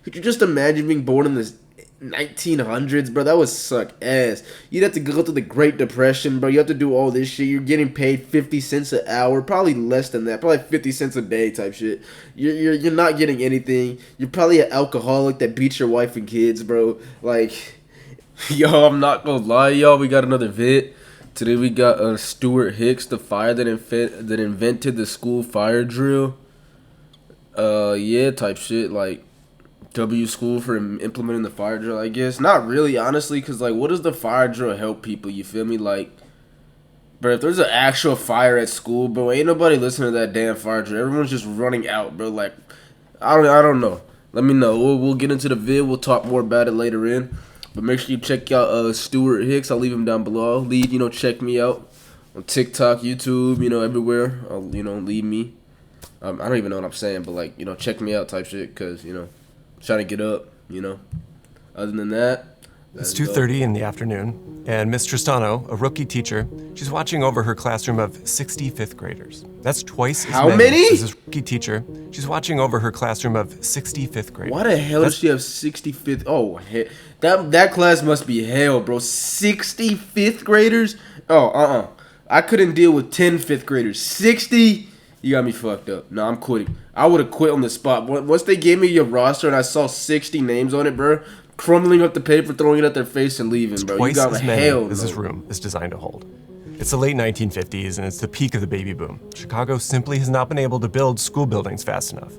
Could you just imagine being born in this 1900s, bro? That would suck ass. You'd have to go through the Great Depression, bro. You have to do all this shit. You're getting paid 50 cents an hour, probably less than that, probably 50 cents a day type shit. You're not getting anything. You're probably an alcoholic that beats your wife and kids, bro. Like, yo, I'm not gonna lie, y'all. We got another vid. Today we got Stuart Hicks, the fire that invented the school fire drill. Yeah, type shit. Like, W school for implementing the fire drill, I guess. Not really, honestly, because, like, what does the fire drill help people? You feel me? Like, bro, if there's an actual fire at school, bro, ain't nobody listening to that damn fire drill. Everyone's just running out, bro. Like, I don't know. Let me know. We'll get into the vid. We'll talk more about it later in. But make sure you check out Stuart Hicks. I'll leave him down below. Check me out on TikTok, YouTube, everywhere. Leave me. I don't even know what I'm saying, but, like, check me out type shit, because, trying to get up, Other than that, it's 2:30 in the afternoon, and Miss Tristano, a rookie teacher, she's watching over her classroom of 60 fifth graders. That's twice as many as this rookie teacher. She's watching over her classroom of 60 fifth graders. Why the hell does she have 65th? Oh, that class must be hell, bro. 60 fifth graders? Oh, I couldn't deal with 10 fifth graders. 60? You got me fucked up. No, I'm quitting. I would have quit on the spot. Once they gave me your roster and I saw 60 names on it, bro, crumbling up the paper, throwing it at their face, and leaving, bro. Twice as many as this room is designed to hold. It's the late 1950s, and it's the peak of the baby boom. Chicago simply has not been able to build school buildings fast enough.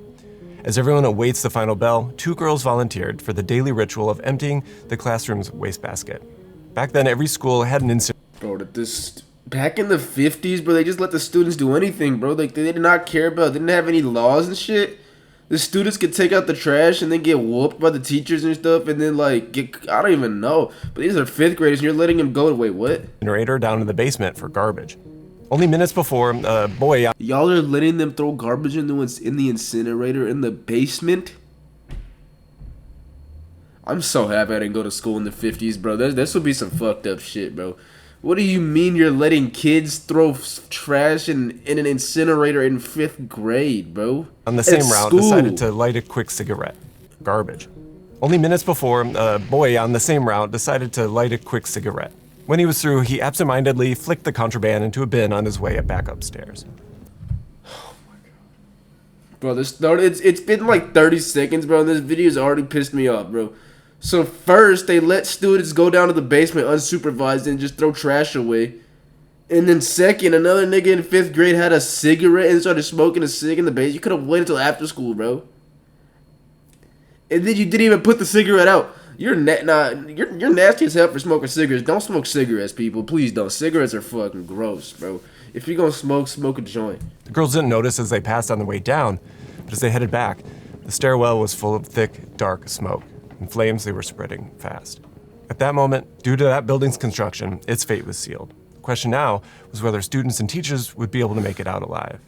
As everyone awaits the final bell, 2 girls volunteered for the daily ritual of emptying the classroom's wastebasket. Back then, every school had an incinerator. Bro, back in the 50s, bro, they just let the students do anything, bro. Like, they did not care about, they didn't have any laws and shit. The students could take out the trash and then get whooped by the teachers and stuff, and then, like, I don't even know. But these are 5th graders, and you're letting them go. Wait, what? Incinerator down in the basement for garbage. Only minutes before, a boy... Y'all are letting them throw garbage in the incinerator in the basement? I'm so happy I didn't go to school in the 50s, bro. This would be some fucked up shit, bro. What do you mean you're letting kids throw trash in an incinerator in 5th grade, bro? On the same route, decided to light a quick cigarette. Garbage. Only minutes before, a boy on the same route decided to light a quick cigarette. When he was through, he absentmindedly flicked the contraband into a bin on his way back upstairs. Oh my god. Bro, it's been like 30 seconds, bro, and this video's already pissed me off, bro. So first, they let students go down to the basement unsupervised and just throw trash away. And then second, another nigga in 5th grade had a cigarette and started smoking a cig in the basement. You could have waited until after school, bro. And then you didn't even put the cigarette out. You're nasty as hell for smoking cigarettes. Don't smoke cigarettes, people. Please don't. Cigarettes are fucking gross, bro. If you're gonna smoke a joint. The girls didn't notice as they passed on the way down, but as they headed back, the stairwell was full of thick, dark smoke. In flames, they were spreading fast. At that moment, due to that building's construction, its fate was sealed. The question now was whether students and teachers would be able to make it out alive.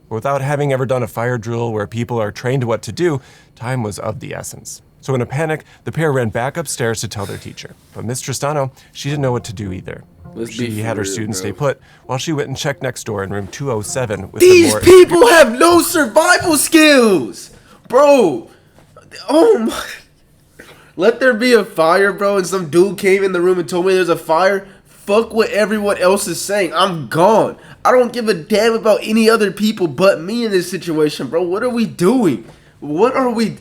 But without having ever done a fire drill where people are trained what to do, time was of the essence. So in a panic, the pair ran back upstairs to tell their teacher. But Miss Tristano, she didn't know what to do either. She had her students stay put while she went and checked next door in room 207 with These people have no survival skills! Bro! Oh my... Let there be a fire, bro, and some dude came in the room and told me there's a fire. Fuck what everyone else is saying. I'm gone. I don't give a damn about any other people but me in this situation, bro. What are we doing? What are we...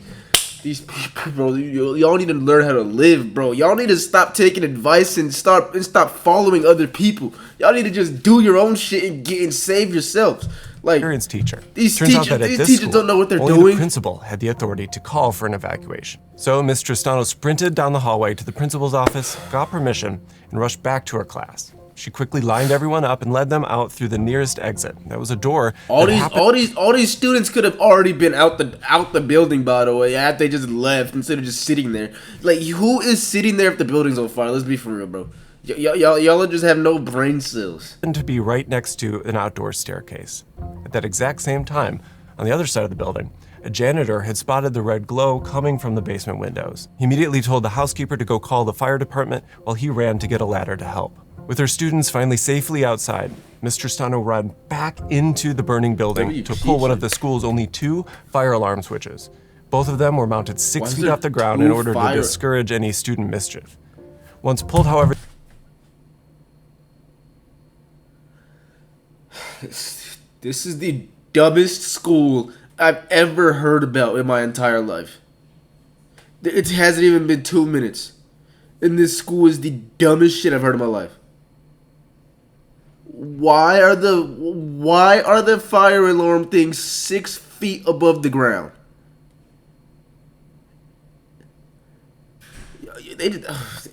These people, bro, y'all need to learn how to live, bro. Y'all need to stop taking advice and stop following other people. Y'all need to just do your own shit and save yourselves. Like, experienced teacher. These teachers don't know what they're doing. Only the principal had the authority to call for an evacuation. So Miss Tristano sprinted down the hallway to the principal's office, got permission, and rushed back to her class. She quickly lined everyone up and led them out through the nearest exit. There was a door. All these students could have already been out the building, by the way. After they just left instead of just sitting there. Like, who is sitting there if the building's on fire? Let's be for real, bro. Y'all just have no brain cells. And to be right next to an outdoor staircase. At that exact same time, on the other side of the building, a janitor had spotted the red glow coming from the basement windows. He immediately told the housekeeper to go call the fire department while he ran to get a ladder to help. With her students finally safely outside, Miss Tristano ran back into the burning building to pull one of the school's only 2 fire alarm switches. Both of them were mounted Why 6 is feet there off the ground in two order fire- to discourage any student mischief. Once pulled, however, This is the dumbest school I've ever heard about in my entire life. It hasn't even been 2 minutes. And this school is the dumbest shit I've heard in my life. Why are the fire alarm things 6 feet above the ground?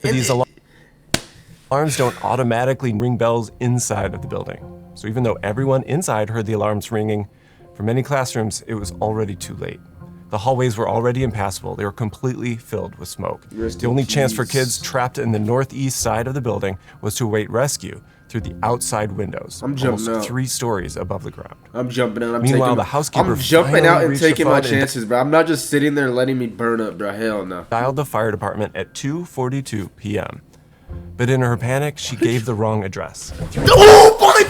these alarms don't automatically ring bells inside of the building. So even though everyone inside heard the alarms ringing, for many classrooms, it was already too late. The hallways were already impassable. They were completely filled with smoke. Rest The in only chance for peace. kids trapped in the northeast side of the building was to await rescue through the outside windows, I'm jumping almost out. 3 stories above the ground. I'm jumping out. Meanwhile, the housekeeper I'm jumping finally out and reached the taking my phone and chances, bro. I'm not just sitting there letting me burn up, bro. Hell no. Dialed the fire department at 2:42 p.m. But in her panic, she gave the wrong address. Oh my!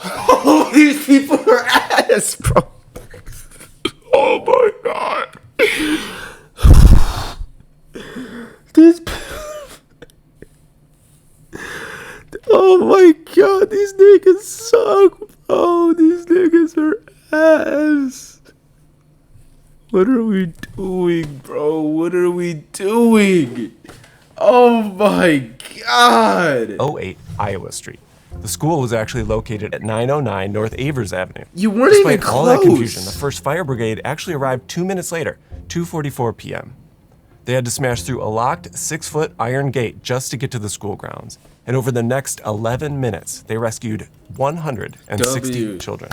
Oh, these people are ass, bro. Oh my god. This. Oh my god, these niggas suck. Oh, these niggas are ass. What are we doing, bro? What are we doing? Oh my god. 08 Iowa Street. The school was actually located at 909 North Avers Avenue. You weren't Despite even all that close. confusion, the first fire brigade actually arrived 2 minutes later, 2:44 p.m. They had to smash through a locked 6-foot iron gate just to get to the school grounds. And over the next 11 minutes, they rescued 160 W. children.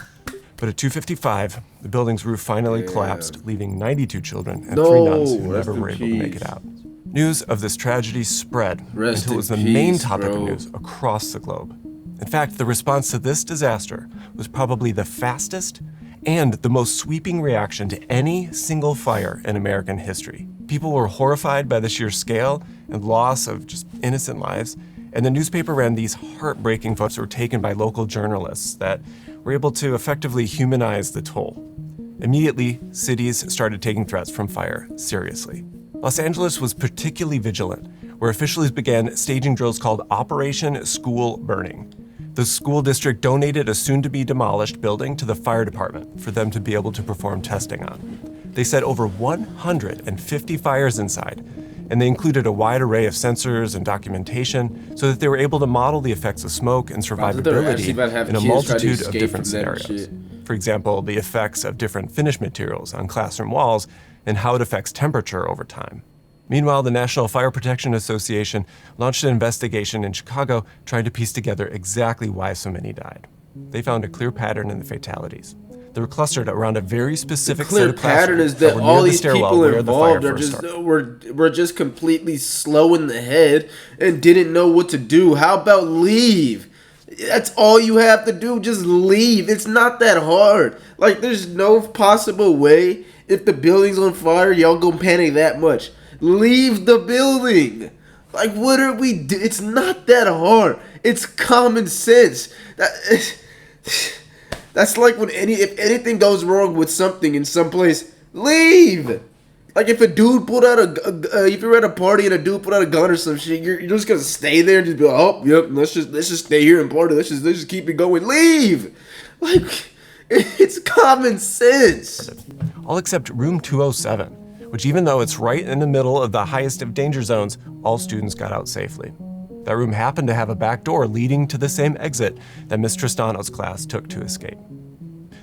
But at 2:55, the building's roof finally collapsed, leaving 92 children and No, 3 nuns who rest never in were able to make peace. it out. News of this tragedy spread Rest until it was the in main peace, topic of bro. news across the globe. In fact, the response to this disaster was probably the fastest and the most sweeping reaction to any single fire in American history. People were horrified by the sheer scale and loss of just innocent lives, and the newspaper ran these heartbreaking photos that were taken by local journalists that were able to effectively humanize the toll. Immediately, cities started taking threats from fire seriously. Los Angeles was particularly vigilant, where officials began staging drills called Operation School Burning. The school district donated a soon-to-be demolished building to the fire department for them to be able to perform testing on. They set over 150 fires inside, and they included a wide array of sensors and documentation so that they were able to model the effects of smoke and they're actually survivability about to have in a kids try to multitude of escape different from that scenarios. shit. For example, the effects of different finish materials on classroom walls and how it affects temperature over time. Meanwhile, the National Fire Protection Association launched an investigation in Chicago trying to piece together exactly why so many died. They found a clear pattern in the fatalities. They were clustered around a very specific set Clear of pattern classrooms is that were all near the these stairwell people where the fire involved are first just started. were just completely slow in the head and didn't know what to do. How about leave? That's all you have to do. Just leave. It's not that hard. Like, there's no possible way if the building's on fire, y'all gonna panic that much. Leave the building. Like, what are we do? It's not that hard. It's common sense. That's like when if anything goes wrong with something in some place, leave. Like if a dude pulled out if you're at a party and a dude pulled out a gun or some shit, you're just gonna stay there and just be like, oh, yep, let's just stay here and party. Let's just keep it going. Leave. Like, it's common sense. All except room 207, which even though it's right in the middle of the highest of danger zones, all students got out safely. That room happened to have a back door leading to the same exit that Miss Tristano's class took to escape.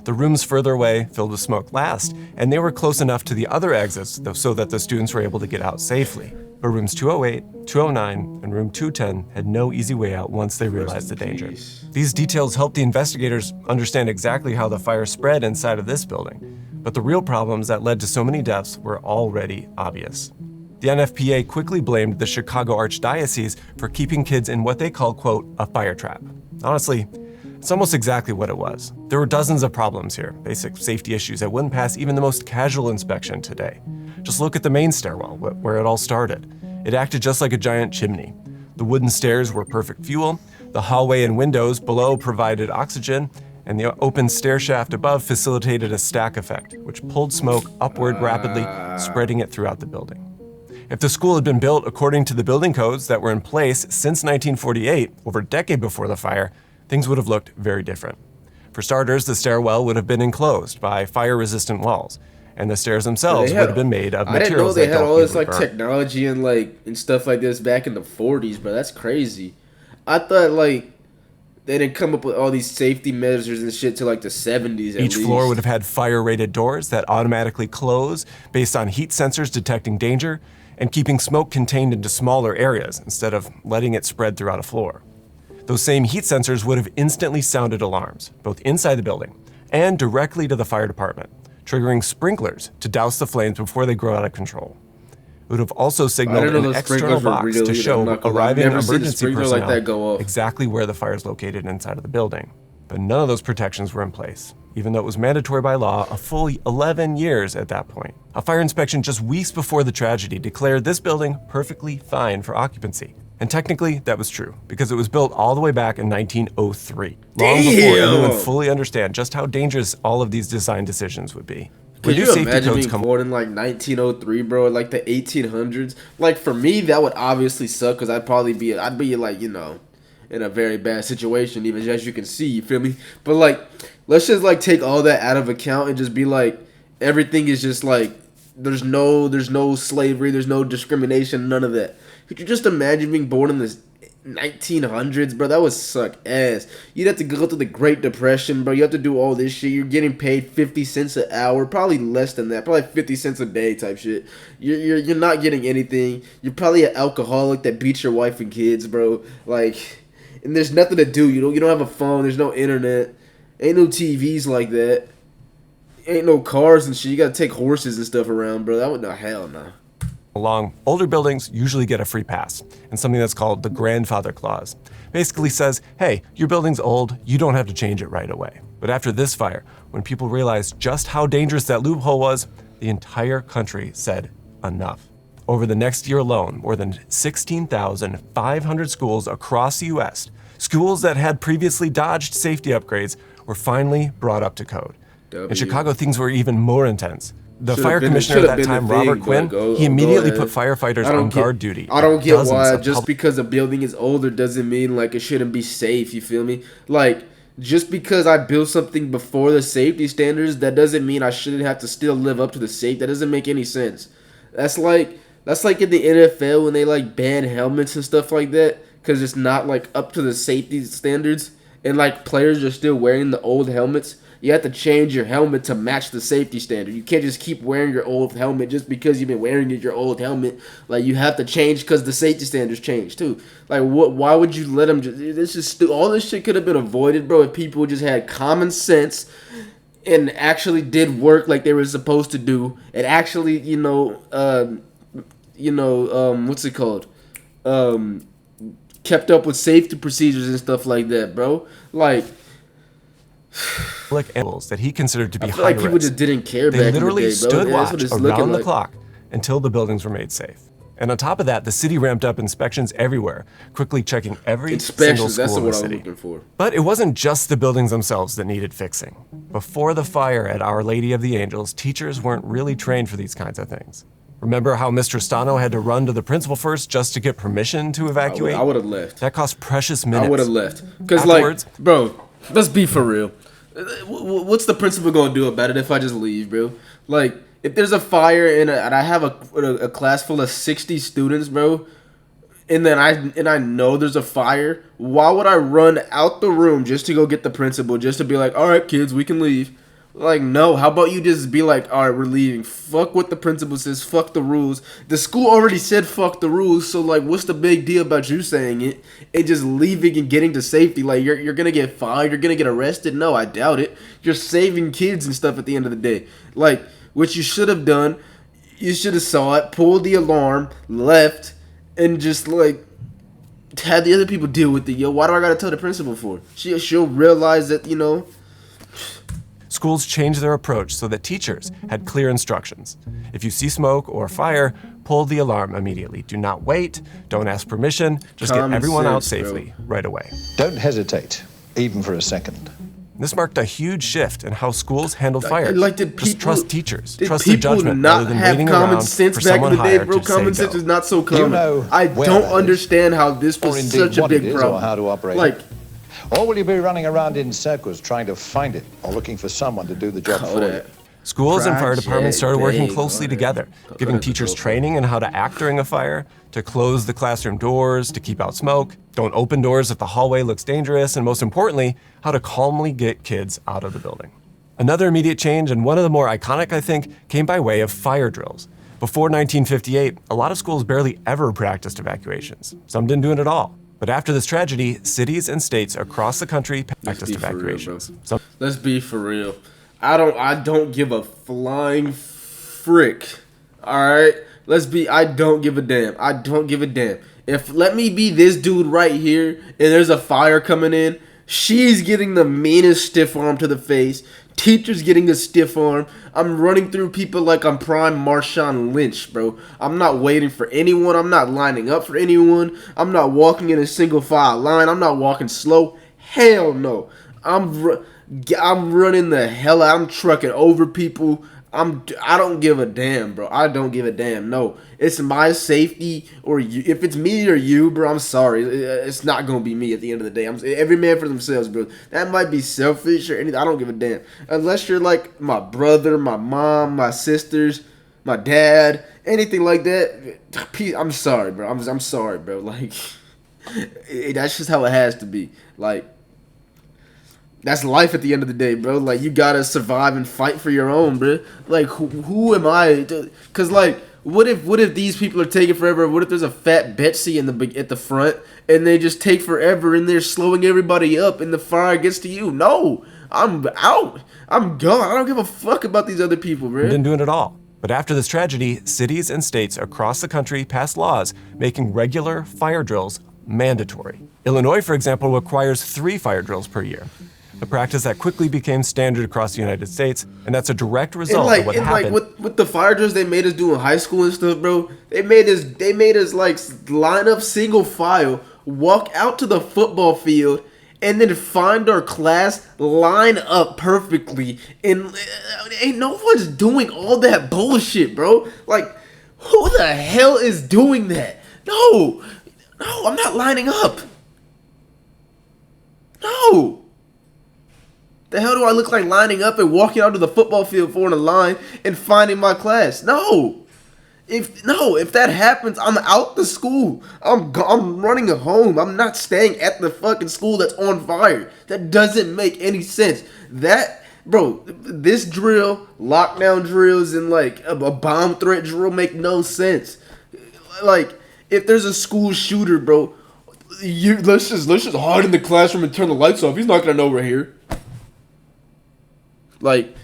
The rooms further away filled with smoke last, and they were close enough to the other exits so that the students were able to get out safely. But rooms 208, 209, and room 210 had no easy way out once they realized the danger. These details helped the investigators understand exactly how the fire spread inside of this building, but the real problems that led to so many deaths were already obvious. The NFPA quickly blamed the Chicago Archdiocese for keeping kids in what they called, quote, a fire trap. Honestly, it's almost exactly what it was. There were dozens of problems here, basic safety issues that wouldn't pass even the most casual inspection today. Just look at the main stairwell, where it all started. It acted just like a giant chimney. The wooden stairs were perfect fuel, the hallway and windows below provided oxygen, and the open stair shaft above facilitated a stack effect, which pulled smoke upward rapidly, spreading it throughout the building. If the school had been built according to the building codes that were in place since 1948, over a decade before the fire, things would have looked very different. For starters, the stairwell would have been enclosed by fire-resistant walls, and the stairs themselves would have been made of materials that don't easily burn. I didn't know they had all this technology and stuff like this back in the 40s, bro. That's crazy. I thought they didn't come up with all these safety measures and shit till the 70s at Each least. floor would have had fire-rated doors that automatically close based on heat sensors detecting danger and keeping smoke contained into smaller areas instead of letting it spread throughout a floor. Those same heat sensors would have instantly sounded alarms, both inside the building and directly to the fire department, triggering sprinklers to douse the flames before they grow out of control. It would have also signaled an external box to show arriving emergency personnel exactly where the fire is located inside of the building. But none of those protections were in place, even though it was mandatory by law a full 11 years at that point. A fire inspection just weeks before the tragedy declared this building perfectly fine for occupancy. And technically, that was true, because it was built all the way back in 1903, long before anyone fully understand just how dangerous all of these design decisions would be. Could you imagine being born in 1903, bro, the 1800s? For me, that would obviously suck, because I'd be in a very bad situation, even as you can see, you feel me? But let's just take all that out of account and just be everything is just there's no slavery, there's no discrimination, none of that. Could you just imagine being born in the 1900s, bro? That would suck ass. You'd have to go through the Great Depression, bro. You have to do all this shit. You're getting paid 50 cents an hour, probably less than that, probably 50 cents a day type shit. You're not getting anything. You're probably an alcoholic that beats your wife and kids, bro. And there's nothing to do. You don't have a phone. There's no internet. Ain't no TVs like that. Ain't no cars and shit. You gotta take horses and stuff around, bro. That would no hell no. Along, older buildings usually get a free pass, and something that's called the grandfather clause. Basically says, hey, your building's old, you don't have to change it right away. But after this fire, when people realized just how dangerous that loophole was, the entire country said enough. Over the next year alone, more than 16,500 schools across the US, schools that had previously dodged safety upgrades, were finally brought up to code. In Chicago, things were even more intense. The fire commissioner at that time, Robert Quinn, he immediately put firefighters on guard duty. I don't get why just because a building is older doesn't mean it shouldn't be safe, you feel me? Just because I built something before the safety standards, that doesn't mean I shouldn't have to still live up to the safety. That doesn't make any sense. That's like in the NFL when they ban helmets and stuff like that because it's not up to the safety standards and players are still wearing the old helmets. You have to change your helmet to match the safety standard. You can't just keep wearing your old helmet just because you've been wearing your old helmet. You have to change because the safety standards change too. Why would you let them all this shit could have been avoided, bro, if people just had common sense and actually did work like they were supposed to do and actually, what's it called? Kept up with safety procedures and stuff like that, bro. Animals that he considered to be high risk. People just didn't care back in the day, bro. They literally stood watch around the clock until the buildings were made safe. And on top of that, the city ramped up inspections everywhere, quickly checking every single school in the city. Looking for. But it wasn't just the buildings themselves that needed fixing. Before the fire at Our Lady of the Angels, teachers weren't really trained for these kinds of things. Remember how Mr. Stano had to run to the principal first just to get permission to evacuate? I would have left. That cost precious minutes. I would have left. Because, bro, let's be for real. What's the principal gonna do about it if I just leave, bro? If there's a fire and I have a class full of 60 students, bro, and then I know there's a fire, why would I run out the room just to go get the principal, just to be like, all right, kids, we can leave? No. How about you just be like, all right, we're leaving. Fuck what the principal says. Fuck the rules. The school already said fuck the rules, so what's the big deal about you saying it and just leaving and getting to safety? You're gonna get fined. You're gonna get arrested. No, I doubt it. You're saving kids and stuff at the end of the day. What you should have done, you should have saw it, pulled the alarm, left, and just had the other people deal with it. Yo, why do I gotta tell the principal for? She'll realize that Schools changed their approach so that teachers had clear instructions. If you see smoke or fire, pull the alarm immediately. Do not wait. Don't ask permission. Just get everyone out safely right away. Don't hesitate, even for a second. This marked a huge shift in how schools handled fires. Like, did people Just trust teachers, did trust their people judgment not rather than have waiting common around sense for back in someone the day, hired bro? to Common say sense go. is not so Do you common. know I where don't that is? understand how this Or was indeed such a what it big is, or problem. how to operate Like, it? Or will you be running around in circles trying to find it or looking for someone to do the job for you? Schools and fire departments started working Project closely Big, together, giving teachers training in how to act during a fire, to close the classroom doors, to keep out smoke, don't open doors if the hallway looks dangerous, and most importantly, how to calmly get kids out of the building. Another immediate change, and one of the more iconic, I think, came by way of fire drills. Before 1958, a lot of schools barely ever practiced evacuations. Some didn't do it at all. But after this tragedy, cities and states across the country practiced evacuations. Let's be for real. I don't give a flying frick. Alright? I don't give a damn. I don't give a damn. If let me be this dude right here and there's a fire coming in, she's getting the meanest stiff arm to the face. Teachers getting a stiff arm. I'm running through people like I'm prime Marshawn Lynch, bro. I'm not waiting for anyone. I'm not lining up for anyone. I'm not walking in a single file line. I'm not walking slow. Hell no. I'm running the hell out. I'm trucking over people. I don't give a damn, bro. I don't give a damn. No, it's my safety or you. If it's me or you, bro, I'm sorry. It's not gonna be me at the end of the day. Every man for themselves, bro. That might be selfish or anything. I don't give a damn. Unless you're like my brother, my mom, my sisters, my dad, anything like that. I'm sorry, bro. I'm sorry, bro. Like that's just how it has to be. Like. That's life at the end of the day, bro. Like, you gotta survive and fight for your own, bro. Like, who am I? Cause like, what if these people are taking forever? What if there's a fat Betsy at the front and they just take forever and they're slowing everybody up and the fire gets to you? No, I'm out. I'm gone. I don't give a fuck about these other people, bro. Didn't do it at all. But after this tragedy, cities and states across the country passed laws making regular fire drills mandatory. Illinois, for example, requires 3 fire drills per year. A practice that quickly became standard across the United States, and that's a direct result of what happened. Like with the fire drills they made us do in high school and stuff, bro. They made us like line up single file, walk out to the football field, and then find our class, line up perfectly, and ain't no one's doing all that bullshit, bro. Like, who the hell is doing that? No, I'm not lining up. No. The hell do I look like lining up and walking out to the football field for in a line and finding my class? No. If that happens, I'm out the school. I'm running home. I'm not staying at the fucking school that's on fire. That doesn't make any sense. This drill, lockdown drills, and like a bomb threat drill make no sense. Like, if there's a school shooter, bro, let's just hide in the classroom and turn the lights off. He's not gonna know we're here. Like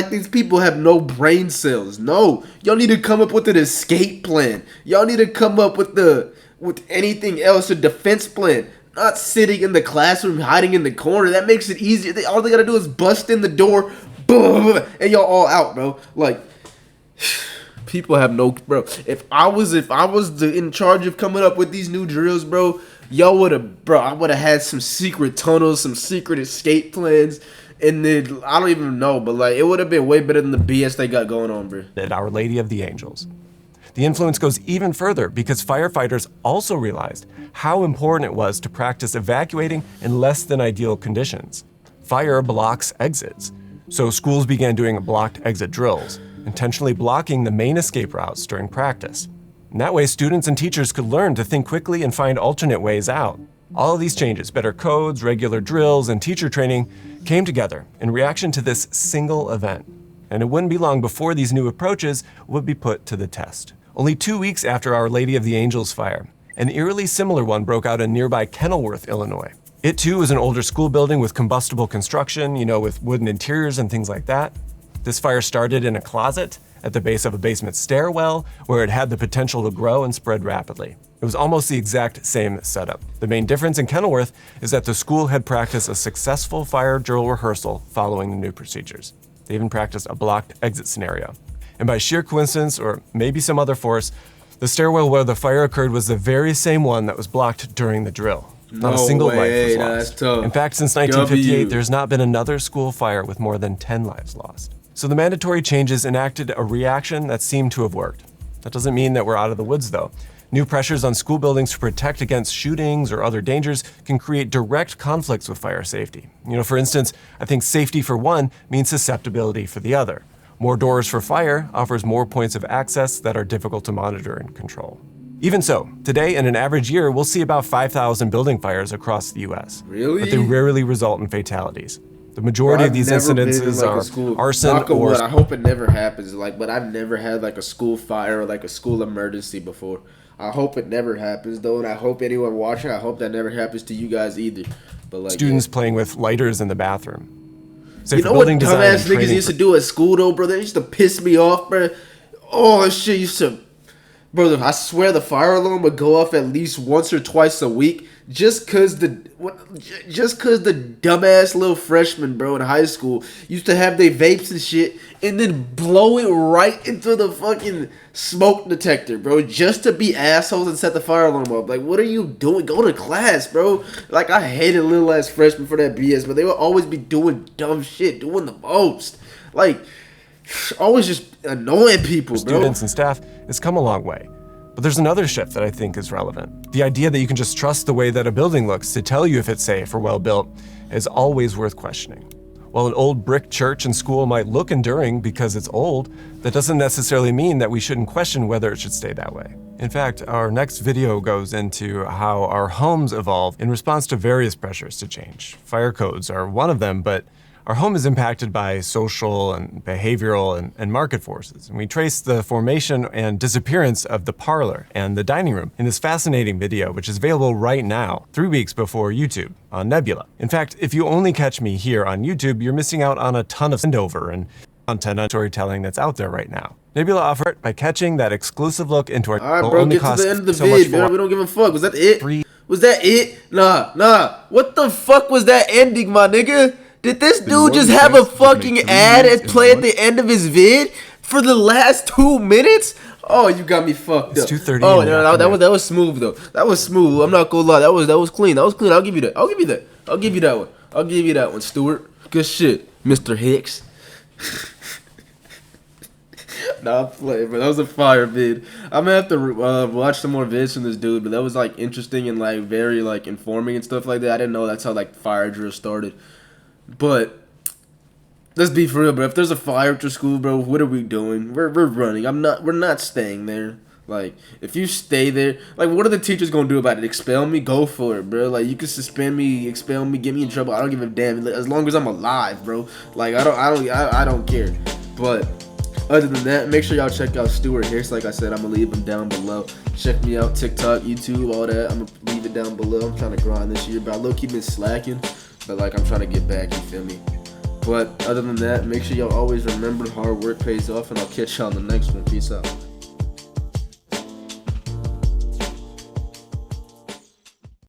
these people have no brain cells. No, y'all need to come up with an escape plan. Y'all need to come up with anything else, a defense plan. Not sitting in the classroom, hiding in the corner. That makes it easier. All they gotta do is bust in the door, boom, and y'all all out, bro. Like, people have no, bro. If I was in charge of coming up with these new drills, bro, I would have had some secret tunnels, some secret escape plans. And then, I don't even know, but like, it would have been way better than the BS they got going on, bro. At Our Lady of the Angels. The influence goes even further because firefighters also realized how important it was to practice evacuating in less than ideal conditions. Fire blocks exits, so schools began doing blocked exit drills, intentionally blocking the main escape routes during practice. And that way, students and teachers could learn to think quickly and find alternate ways out. All of these changes, better codes, regular drills, and teacher training, came together in reaction to this single event. And it wouldn't be long before these new approaches would be put to the test. Only 2 weeks after Our Lady of the Angels fire, an eerily similar one broke out in nearby Kenilworth, Illinois. It too was an older school building with combustible construction, with wooden interiors and things like that. This fire started in a closet at the base of a basement stairwell where it had the potential to grow and spread rapidly. It was almost the exact same setup. The main difference in Kenilworth is that the school had practiced a successful fire drill rehearsal following the new procedures. They even practiced a blocked exit scenario. And by sheer coincidence, or maybe some other force, the stairwell where the fire occurred was the very same one that was blocked during the drill. Not a No single way, life was nah, lost. that's tough. In fact, since 1958, W. there's not been another school fire with more than 10 lives lost. So the mandatory changes enacted a reaction that seemed to have worked. That doesn't mean that we're out of the woods, though. New pressures on school buildings to protect against shootings or other dangers can create direct conflicts with fire safety. For instance, I think safety for one means susceptibility for the other. More doors for fire offers more points of access that are difficult to monitor and control. Even so, today in an average year, we'll see about 5,000 building fires across the US. Really? But they rarely result in fatalities. The majority of these incidences are arson or... I hope it never happens. But I've never had like a school fire or like a school emergency before. I hope it never happens though, and I hope anyone watching, I hope that never happens to you guys either. But like students playing with lighters in the bathroom. You know what dumbass niggas used to do at school though, bro? They used to piss me off, bro. Oh, that shit used to... Brother, I swear the fire alarm would go off at least once or twice a week just cause the dumbass little freshmen, bro, in high school used to have their vapes and shit and then blow it right into the fucking smoke detector, bro, just to be assholes and set the fire alarm up. Like, what are you doing? Go to class, bro. Like, I hated little ass freshmen for that BS, but they would always be doing dumb shit, doing the most. Like, always just annoying people, bro. Students and staff, it's come a long way. But there's another shift that I think is relevant. The idea that you can just trust the way that a building looks to tell you if it's safe or well built is always worth questioning. While an old brick church and school might look enduring because it's old, that doesn't necessarily mean that we shouldn't question whether it should stay that way. In fact, our next video goes into how our homes evolve in response to various pressures to change. Fire codes are one of them, but our home is impacted by social and behavioral and market forces. And we trace the formation and disappearance of the parlor and the dining room in this fascinating video, which is available right now, 3 weeks before YouTube on Nebula. In fact, if you only catch me here on YouTube, you're missing out on a ton of sendover and content on storytelling that's out there right now. Nebula offer it by catching that exclusive look into our Alright, bro, get to the end of the vid, bro. We don't give a fuck. Was that it? Was that it? Nah. What the fuck was that ending, my nigga? Did this dude just have a fucking ad and play at the end of his vid for the last 2 minutes? Oh, you got me fucked up. It's 2:30. Oh, no, that was smooth though. That was smooth. I'm not gonna lie. That was clean. That was clean. I'll give you that. I'll give you that one, Stuart. Good shit, Mr. Hicks. Nah, I'm playing, but that was a fire vid. I'm gonna have to watch some more vids from this dude, but that was like interesting and like very like informing and stuff like that. I didn't know that's how like fire drill started. But let's be for real, bro. If there's a fire at your school, bro, what are we doing? We're running. We're not staying there. Like, if you stay there, like, what are the teachers gonna do about it? Expel me? Go for it, bro. Like, you can suspend me, expel me, get me in trouble. I don't give a damn. As long as I'm alive, bro. Like, I don't care. But other than that, make sure y'all check out Stuart Hicks. Like I said, I'm gonna leave him down below. Check me out, TikTok, YouTube, all that. I'm gonna leave it down below. I'm trying to grind this year, but I low-key been slacking. But like, I'm trying to get back, you feel me? But other than that, make sure y'all always remember hard work pays off, and I'll catch y'all on the next one. Peace out.